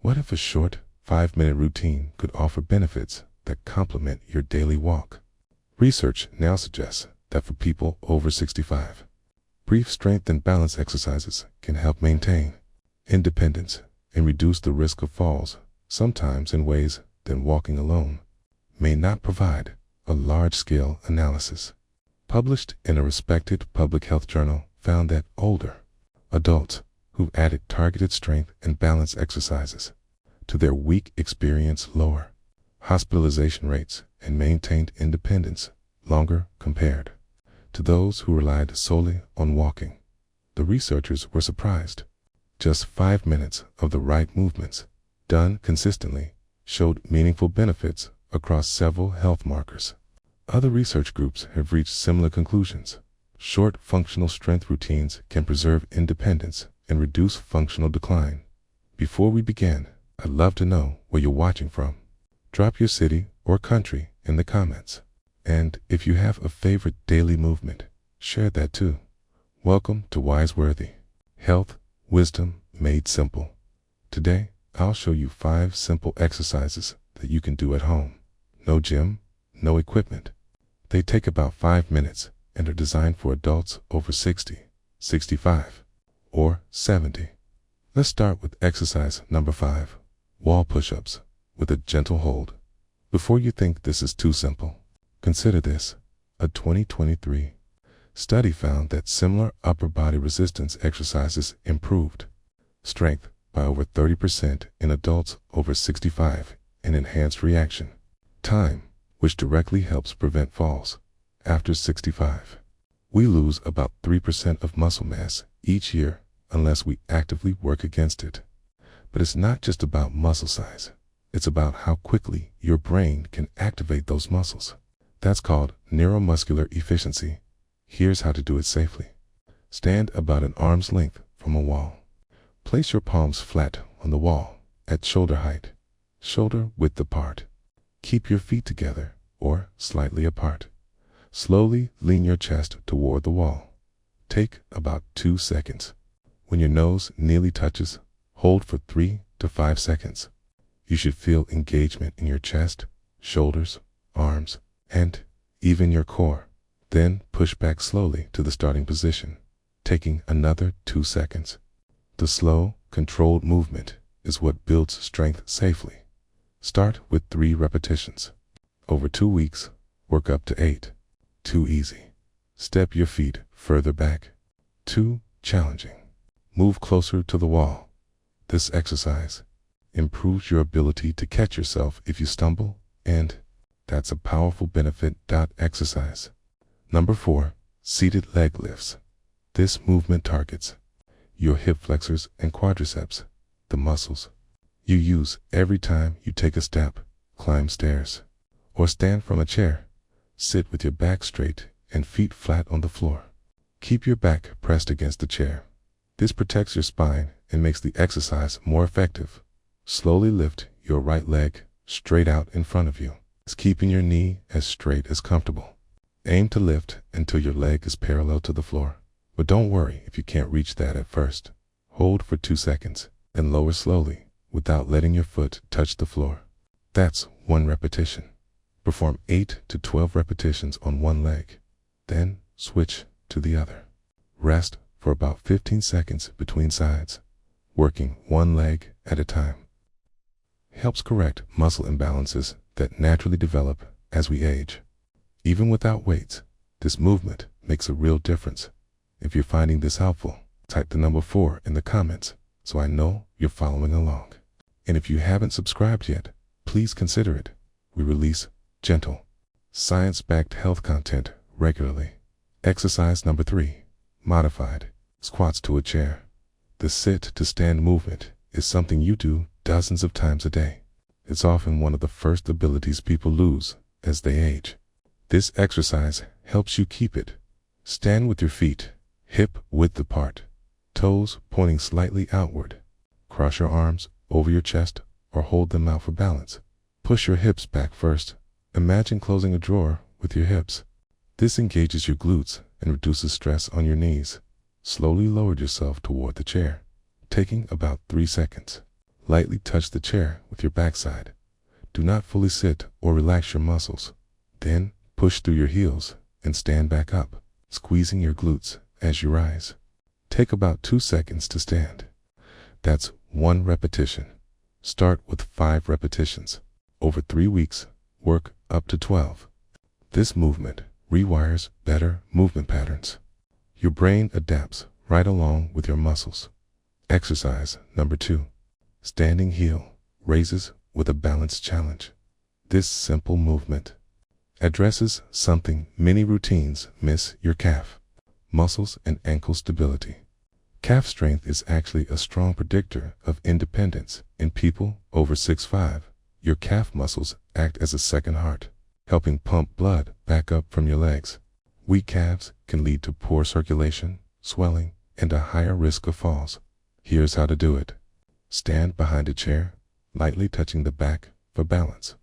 What if a short 5-minute routine could offer benefits that complement your daily walk? Research now suggests that for people over 65, brief strength and balance exercises can help maintain independence and reduce the risk of falls, sometimes in ways that walking alone may not provide. A large-scale analysis published in a respected public health journal found that older adults who added targeted strength and balance exercises to their week experienced lower hospitalization rates and maintained independence longer compared to those who relied solely on walking. The researchers were surprised. Just 5 minutes of the right movements, done consistently, showed meaningful benefits across several health markers. Other research groups have reached similar conclusions. Short functional strength routines can preserve independence and reduce functional decline. Before we begin, I'd love to know where you're watching from. Drop your city or country in the comments. And if you have a favorite daily movement, share that too. Welcome to Wiseworthy, Health, Wisdom Made Simple. Today, I'll show you 5 simple exercises that you can do at home. No gym, no equipment. They take about 5 minutes and are designed for adults over 60, 65, or 70. Let's start with exercise number 5, wall push-ups with a gentle hold. Before you think this is too simple, consider this. A 2023 study found that similar upper body resistance exercises improved strength by over 30% in adults over 65 and enhanced reaction time, which directly helps prevent falls. After 65, we lose about 3% of muscle mass each year unless we actively work against it. But it's not just about muscle size. It's about how quickly your brain can activate those muscles. That's called neuromuscular efficiency. Here's how to do it safely. Stand about an arm's length from a wall. Place your palms flat on the wall at shoulder height, shoulder width apart. Keep your feet together or slightly apart. Slowly lean your chest toward the wall. Take about 2 seconds. When your nose nearly touches, hold for 3 to 5 seconds. You should feel engagement in your chest, shoulders, arms, and even your core. Then push back slowly to the starting position, taking another 2 seconds. The slow, controlled movement is what builds strength safely. Start with 3 repetitions. Over 2 weeks, work up to 8. Too easy. Step your feet further back. Too challenging. Move closer to the wall. This exercise improves your ability to catch yourself if you stumble, and that's a powerful benefit. Exercise number 4, seated leg lifts. This movement targets your hip flexors and quadriceps, the muscles you use every time you take a step, climb stairs, or stand from a chair. Sit with your back straight and feet flat on the floor. Keep your back pressed against the chair. This protects your spine and makes the exercise more effective. Slowly lift your right leg straight out in front of you, keeping your knee as straight as comfortable. Aim to lift until your leg is parallel to the floor. But don't worry if you can't reach that at first. Hold for 2 seconds and lower slowly without letting your foot touch the floor. That's 1 repetition. Perform 8 to 12 repetitions on one leg. Then switch to the other. Rest for about 15 seconds between sides, working one leg at a time. Helps correct muscle imbalances that naturally develop as we age. Even without weights, this movement makes a real difference. If you're finding this helpful, type the number 4 in the comments so I know you're following along. And if you haven't subscribed yet, please consider it. We release gentle, science-backed health content regularly. Exercise number 3, modified squats to a chair. The sit to stand movement is something you do dozens of times a day. It's often one of the first abilities people lose as they age. This exercise helps you keep it. Stand with your feet hip width apart, toes pointing slightly outward. Cross your arms over your chest or hold them out for balance. Push your hips back first. Imagine closing a drawer with your hips. This engages your glutes and reduces stress on your knees. Slowly lower yourself toward the chair, taking about 3 seconds. Lightly touch the chair with your backside. Do not fully sit or relax your muscles. Then, push through your heels and stand back up, squeezing your glutes as you rise. Take about 2 seconds to stand. That's 1 repetition. Start with 5 repetitions. Over 3 weeks, work up to 12. This movement rewires better movement patterns. Your brain adapts right along with your muscles. Exercise number 2. Standing heel raises with a balance challenge. This simple movement addresses something many routines miss: your calf, muscles, and ankle stability. Calf strength is actually a strong predictor of independence in people over 6'5". Your calf muscles act as a second heart, helping pump blood back up from your legs. Weak calves can lead to poor circulation, swelling, and a higher risk of falls. Here's how to do it. Stand behind a chair, lightly touching the back for balance.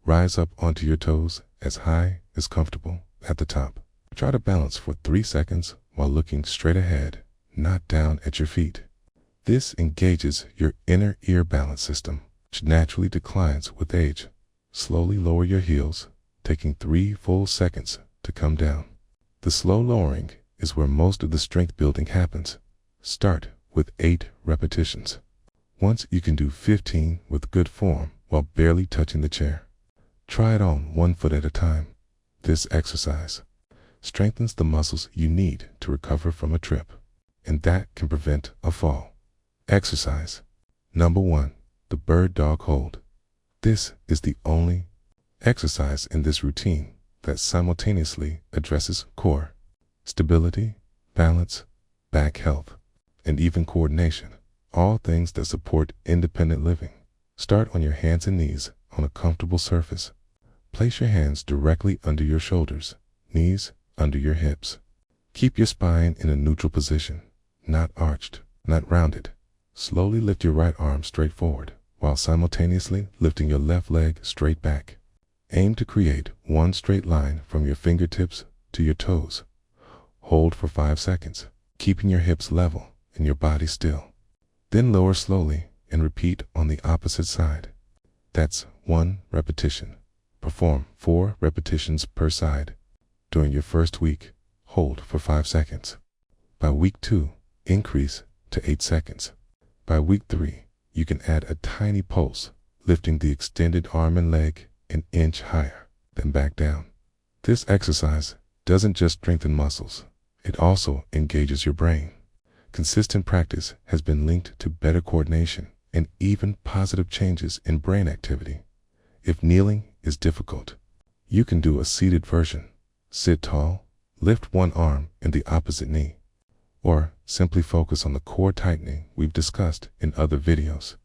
Rise up onto your toes as high as comfortable at the top. Try to balance for 3 seconds while looking straight ahead, not down at your feet. This engages your inner ear balance system, which naturally declines with age. Slowly lower your heels, taking 3 full seconds to come down. The slow lowering is where most of the strength building happens. Start with 8 repetitions. Once you can do 15 with good form while barely touching the chair. Try it on 1 foot at a time. This exercise strengthens the muscles you need to recover from a trip, and that can prevent a fall. Exercise number 1. The bird dog hold. This is the only exercise in this routine that simultaneously addresses core stability, balance, back health, and even coordination. All things that support independent living. Start on your hands and knees on a comfortable surface. Place your hands directly under your shoulders, knees under your hips. Keep your spine in a neutral position, not arched, not rounded. Slowly lift your right arm straight forward, while simultaneously lifting your left leg straight back. Aim to create 1 straight line from your fingertips to your toes. Hold for 5 seconds, keeping your hips level and your body still. Then lower slowly and repeat on the opposite side. That's 1 repetition. Perform 4 repetitions per side. During your first week, hold for 5 seconds. By week 2, increase to 8 seconds. By week 3, you can add a tiny pulse, lifting the extended arm and leg an inch higher, then back down. This exercise doesn't just strengthen muscles, it also engages your brain. Consistent practice has been linked to better coordination and even positive changes in brain activity. If kneeling is difficult, you can do a seated version. Sit tall, lift one arm and the opposite knee, or simply focus on the core tightening we've discussed in other videos.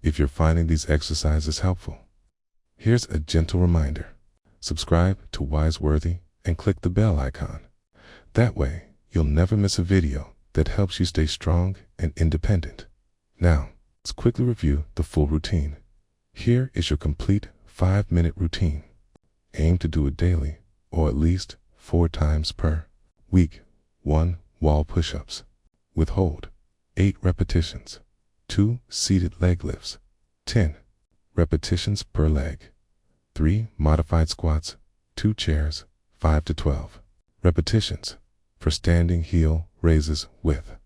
If you're finding these exercises helpful, here's a gentle reminder. Subscribe to Wiseworthy and click the bell icon. That way, you'll never miss a video that helps you stay strong and independent. Now, let's quickly review the full routine. Here is your complete 5-minute routine. Aim to do it daily, or at least 4 times per week. 1 wall push-ups. With hold, 8 repetitions. 2 seated leg lifts, 10 repetitions per leg. 3 modified squats, 2 chairs, 5 to 12 repetitions. For standing heel raises with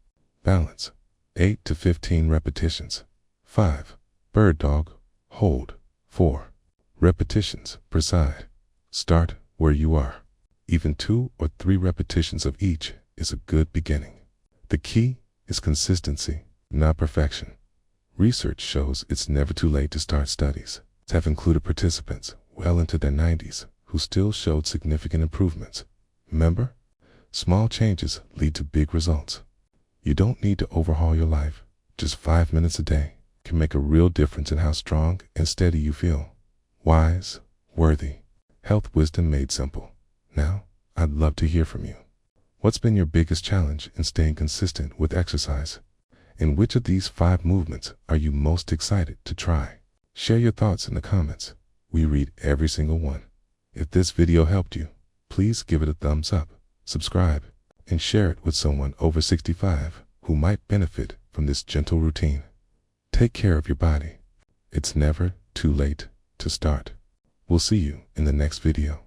balance, 8 to 15 repetitions. 5 bird dog hold, 4 repetitions per side. Start where you are. Even 2 or 3 repetitions of each is a good beginning. The key is consistency, not perfection. Research shows it's never too late to start studies. Have included participants well into their 90s who still showed significant improvements. Remember, small changes lead to big results. You don't need to overhaul your life. Just 5 minutes a day can make a real difference in how strong and steady you feel. Wise, worthy, health wisdom made simple. Now, I'd love to hear from you. What's been your biggest challenge in staying consistent with exercise? And which of these 5 movements are you most excited to try? Share your thoughts in the comments. We read every single one. If this video helped you, please give it a thumbs up, subscribe, and share it with someone over 65 who might benefit from this gentle routine. Take care of your body, It's never too late to start. We'll see you in the next video.